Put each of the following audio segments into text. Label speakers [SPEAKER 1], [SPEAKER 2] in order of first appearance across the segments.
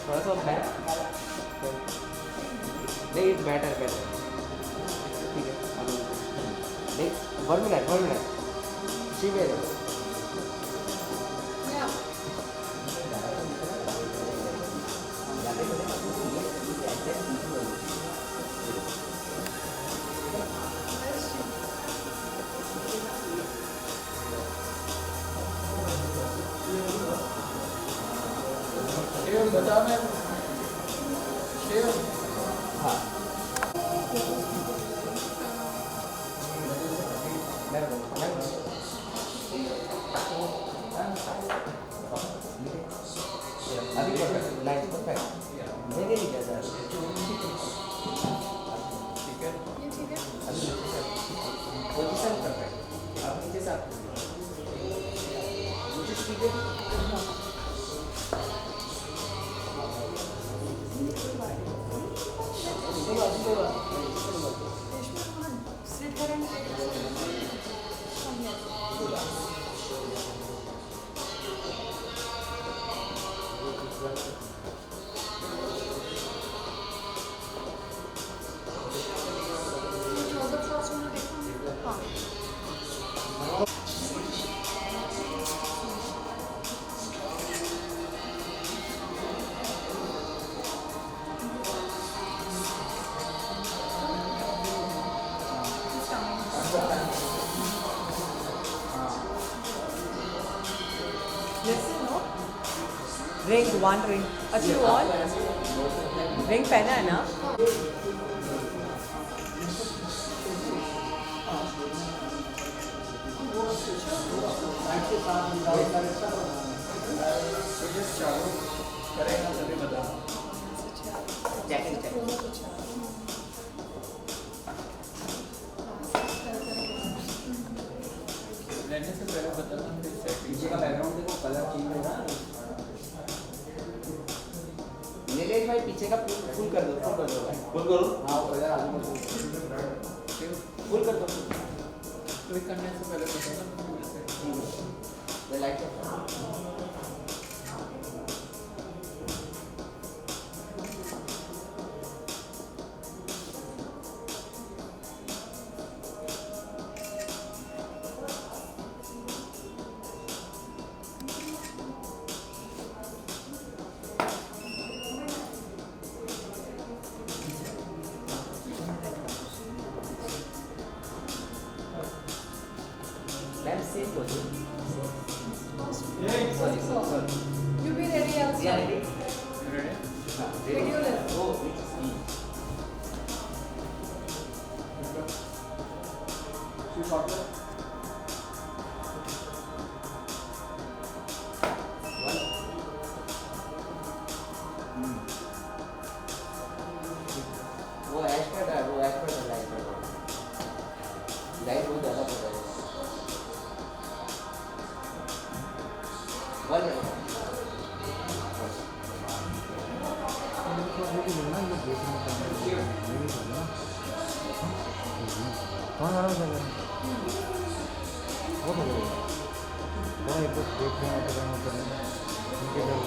[SPEAKER 1] थोड़ा सा बैक नहीं बैटर बैटर ठीक है नहीं 1 मिनट ठीक है
[SPEAKER 2] बता मैं
[SPEAKER 1] हाँ अभी परफेक्ट लाइन परफेक्ट नहीं क्या सर ठीक है अभी पोजीशन परफेक्ट आप नीचे से नीचे ठीक है
[SPEAKER 3] रिंग 1 रिंग अच्छी वॉल रिंग पहना है ना
[SPEAKER 2] करेगा तभी बता लेने से पहले बताना पीछे का बैकग्राउंड देखो कलर चेंज होगा
[SPEAKER 1] नीलेश भाई पीछे का फुल कर दो भाई
[SPEAKER 2] फुल करो
[SPEAKER 1] हाँ कलर आलू फुल कर दो
[SPEAKER 2] क्लिक करने से पहले बताना
[SPEAKER 1] light Same position.
[SPEAKER 3] You be ready also.
[SPEAKER 1] Yeah, ready?
[SPEAKER 2] ready
[SPEAKER 3] Video left.
[SPEAKER 1] Oh, वो ऐश का लाइट बहुत ज़्यादा पड़ रहा है
[SPEAKER 4] कौन आ रहा है वो तो थोड़ा एक देख रहे हैं उनके घर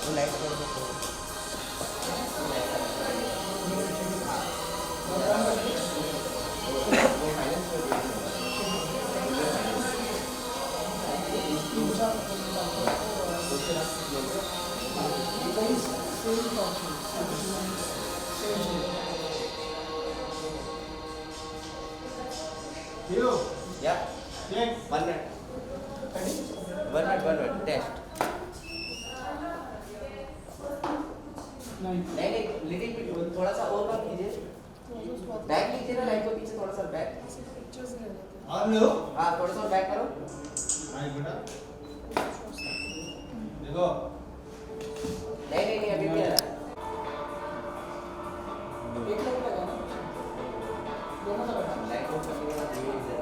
[SPEAKER 1] वो लाइट कर दो Yeah. 1 minute. 1 minute. Test. नहीं लिटिल बिट थोड़ा सा और कम कीजिए बैक लीजिए ना लाइट को पीछे थोड़ा सा बैक हाँ थोड़ा सा बैक करो
[SPEAKER 5] देखो
[SPEAKER 1] नहीं अभी भी आ रहा है एक लाइट लगा ना दोनों का बैठा लाइट को करने के बाद ये इधर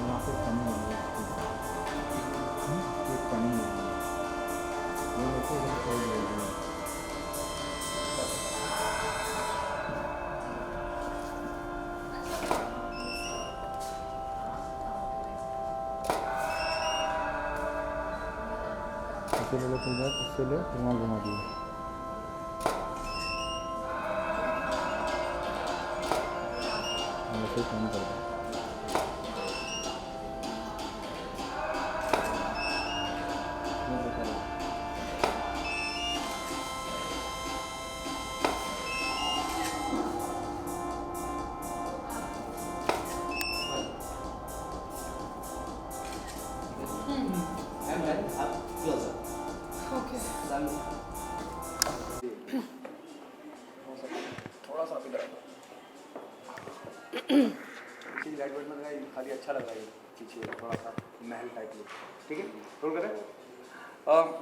[SPEAKER 4] यहाँ पे कमी हो गई ये कमी हो गई ये वैसे ही कोई हो गई इससे ले तुम जाओ इससे ले तुम वहाँ घुमा दिए ऐसे ही काम कर दो
[SPEAKER 2] थोड़ा सा अभी लगा लाइट वेट में लगा खाली अच्छा लग रहा है पीछे थोड़ा सा महल टाइप में ठीक है रोल करें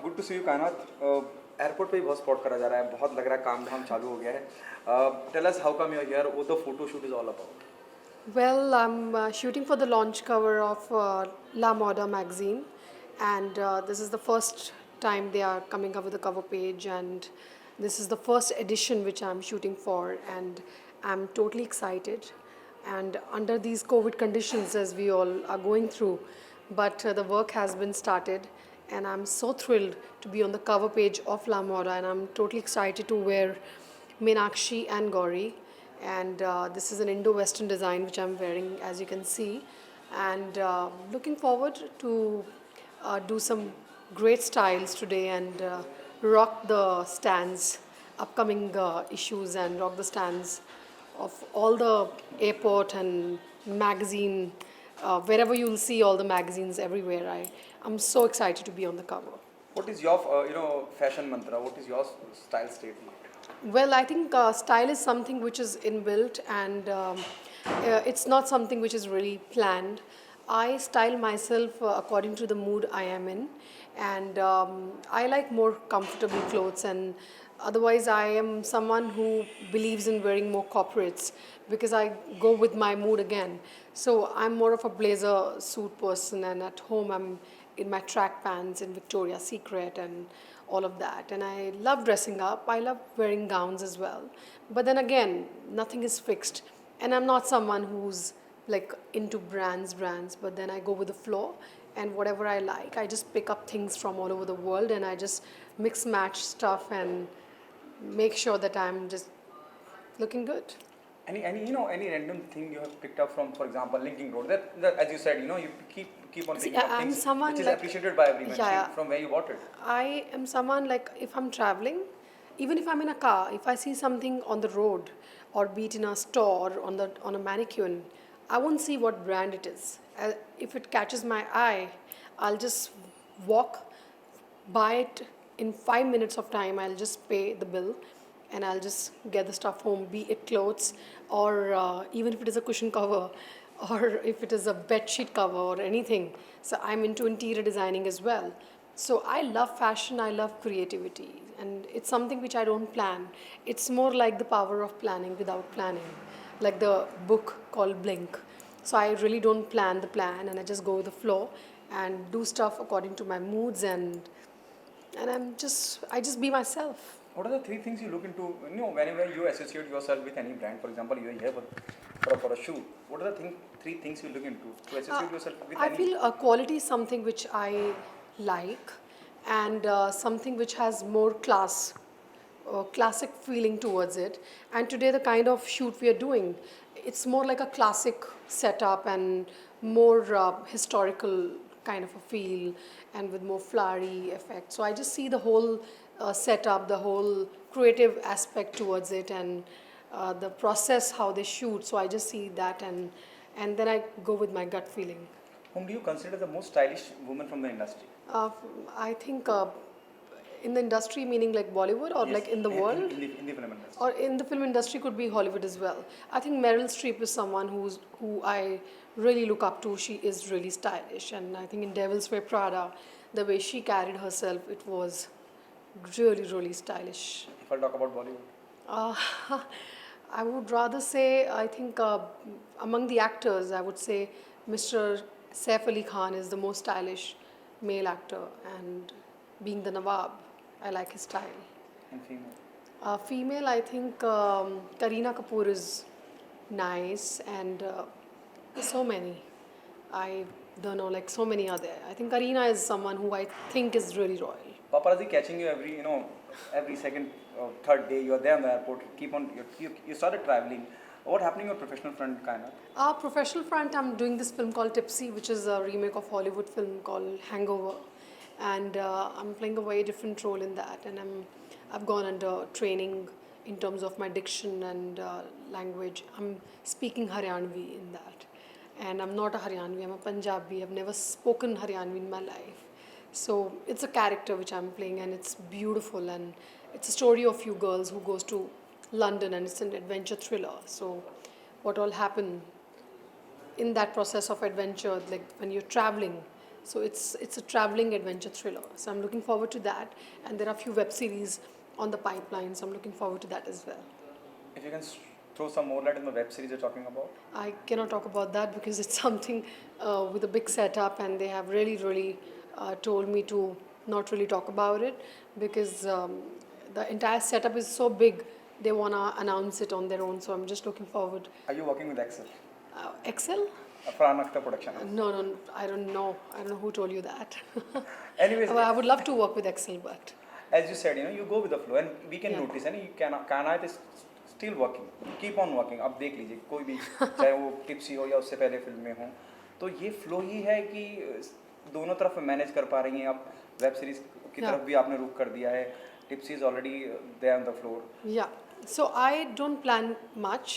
[SPEAKER 2] गुड टू सी यू कायनात एयरपोर्ट पे ही बहुत स्पॉट करा जा रहा है बहुत लग रहा है काम धाम चालू हो गया है tell us how come you are here what the photo shoot is all about
[SPEAKER 6] Well, I'm shooting for the launch cover of La Moda magazine, and this is the first time they are coming up with a cover page, and this is the first edition which I'm shooting for, and I'm totally excited. And under these COVID conditions, as we all are going through, but the work has been started, and I'm so thrilled to be on the cover page of La Moda, and I'm totally excited to wear Meenakshi and Gauri. And this is an Indo-Western design which I'm wearing, as you can see, and looking forward to do some great styles today and rock the stands, upcoming issues, and rock the stands of all the airport and magazine, wherever you'll see all the magazines everywhere. I'm so excited to be on the cover.
[SPEAKER 2] what is your fashion mantra what is your style statement
[SPEAKER 6] Well, I think style is something which is inbuilt, and it's not something which is really planned. I style myself according to the mood I am in, and I like more comfortable clothes, and otherwise I am someone who believes in wearing more corporates because I go with my mood again. So I'm more of a blazer suit person, and at home I'm in my track pants in Victoria's Secret and all of that. And I love dressing up. I love wearing gowns as well. But then again, nothing is fixed. And I'm not someone who's like into brands. But then I go with the flow, and whatever I like, I just pick up things from all over the world, and I just mix match stuff and make sure that I'm just looking good.
[SPEAKER 2] any random thing you have picked up from, for example, Linking Road? That as you said, you keep on picking up
[SPEAKER 6] I'm
[SPEAKER 2] things
[SPEAKER 6] someone
[SPEAKER 2] which is
[SPEAKER 6] like-
[SPEAKER 2] appreciated by everyone.
[SPEAKER 6] Yeah.
[SPEAKER 2] From where you bought it?
[SPEAKER 6] I am someone like, if I'm traveling, even if I'm in a car, if I see something on the road, or be it in a store on a mannequin, I won't see what brand it is. If it catches my eye, I'll just walk, buy it in 5 minutes of time. I'll just pay the bill, and I'll just get the stuff home, be it clothes, or even if it is a cushion cover, or if it is a bed sheet cover or anything. So I'm into interior designing as well. So I love fashion, I love creativity, and it's something which I don't plan. It's more like the power of planning without planning, like the book called Blink. So I really don't plan the plan, and I just go with the flow and do stuff according to my moods, and I just be myself.
[SPEAKER 2] What are the three things you look into? Whenever you associate yourself with any brand, for example, you are here for a shoot. What are the three things you look into to associate yourself with
[SPEAKER 6] I
[SPEAKER 2] any?
[SPEAKER 6] feel quality is something which I like, and something which has more classic feeling towards it. And today the kind of shoot we are doing, it's more like a classic setup and more historical kind of a feel and with more flowery effect. So I just see the whole setup, the whole creative aspect towards it, and the process how they shoot. So I just see that, and then I go with my gut feeling.
[SPEAKER 2] Whom do you consider the most stylish woman from the industry?
[SPEAKER 6] I think in the industry, meaning like Bollywood or
[SPEAKER 2] Yes,
[SPEAKER 6] like in the world.
[SPEAKER 2] in the film industry.
[SPEAKER 6] Or in the film industry could be Hollywood as well. I think Meryl Streep is someone who I really look up to. She is really stylish, and I think in Devil's Wear Prada, the way she carried herself, it was really stylish.
[SPEAKER 2] If I talk about Bollywood.
[SPEAKER 6] Uh, I would rather say, I think among the actors, I would say Mr. Saif Ali Khan is the most stylish male actor, and being the Nawab, I like his style.
[SPEAKER 2] And female.
[SPEAKER 6] Female, I think Kareena Kapoor is nice, and so many. I don't know, like so many are there. I think Kareena is someone who I think is really royal.
[SPEAKER 2] Paparazzi catching you every second or third day. You are there on the airport. You started traveling. What happening on your professional front, Kainat?
[SPEAKER 6] Professional front, I'm doing this film called Tipsy, which is a remake of Hollywood film called Hangover, and I'm playing a very different role in that. And I've gone under training in terms of my diction and language. I'm speaking Haryanvi in that, and I'm not a Haryanvi. I'm a Punjabi. I've never spoken Haryanvi in my life. So it's a character which I'm playing, and it's beautiful, and it's a story of few girls who goes to London, and it's an adventure thriller. So what all happen in that process of adventure, like when you're traveling. So it's a traveling adventure thriller. So I'm looking forward to that, and there are a few web series on the pipeline, so I'm looking forward to that as well.
[SPEAKER 2] If you can throw some more light on the web series you're talking about.
[SPEAKER 6] I cannot talk about that because it's something with a big setup, and they have really told me to not really talk about it because the entire setup is so big. They want to announce it on their own, so I'm just looking forward.
[SPEAKER 2] Are you working with Excel?
[SPEAKER 6] Excel?
[SPEAKER 2] Farhan Akhtar production.
[SPEAKER 6] No, I don't know. I don't know who told you that.
[SPEAKER 2] Anyways,
[SPEAKER 6] I would love to work with Excel, but
[SPEAKER 2] as you said, you go with the flow, and we can
[SPEAKER 6] Yeah.
[SPEAKER 2] notice, Kainat is still working. Keep on working. अब देख लीजिए कोई भी चाहे वो tipsy हो या उससे पहले फिल्म में हो, तो ये फ्लो ही है कि दोनों तरफ मैनेज कर पा रही हैं आप. वेब सीरीज की
[SPEAKER 6] Yeah.
[SPEAKER 2] तरफ भी आपने रुख कर दिया है. Tipsy is already there on the floor.
[SPEAKER 6] yeah. So I don't plan much,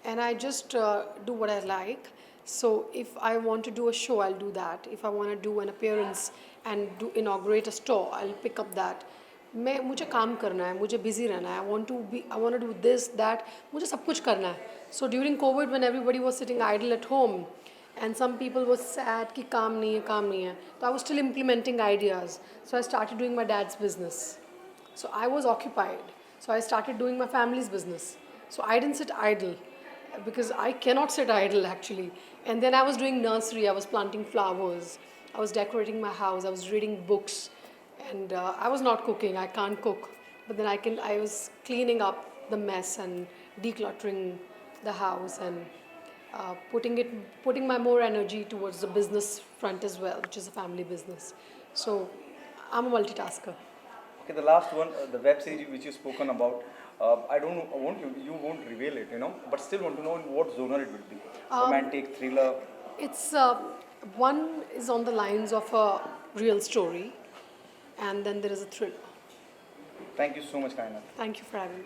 [SPEAKER 6] and I just do what I like. So if I want to do a show, I'll do that. If I want to do an appearance and inaugurate a store, I'll pick up that. मुझे काम करना है, मुझे busy रहना है. I want to do this, that. मुझे सब कुछ करना है. So during COVID, when everybody was sitting idle at home, and some people were sad कि काम नहीं है, so I was still implementing ideas. So I started doing my dad's business. So I was occupied. So I started doing my family's business. So I didn't sit idle because I cannot sit idle actually. And then I was doing nursery. I was planting flowers. I was decorating my house. I was reading books. And I was not cooking. I can't cook. But then I was cleaning up the mess and decluttering the house and putting my more energy towards the business front as well, which is a family business. So I'm a multitasker.
[SPEAKER 2] Okay, the last one, the web series which you've spoken about, I don't know, you won't reveal it, but still want to know in what genre it will be. Romantic, thriller.
[SPEAKER 6] It's one is on the lines of a real story, and then there is a thriller.
[SPEAKER 2] Thank you so much, Kainat.
[SPEAKER 6] Thank you for having me.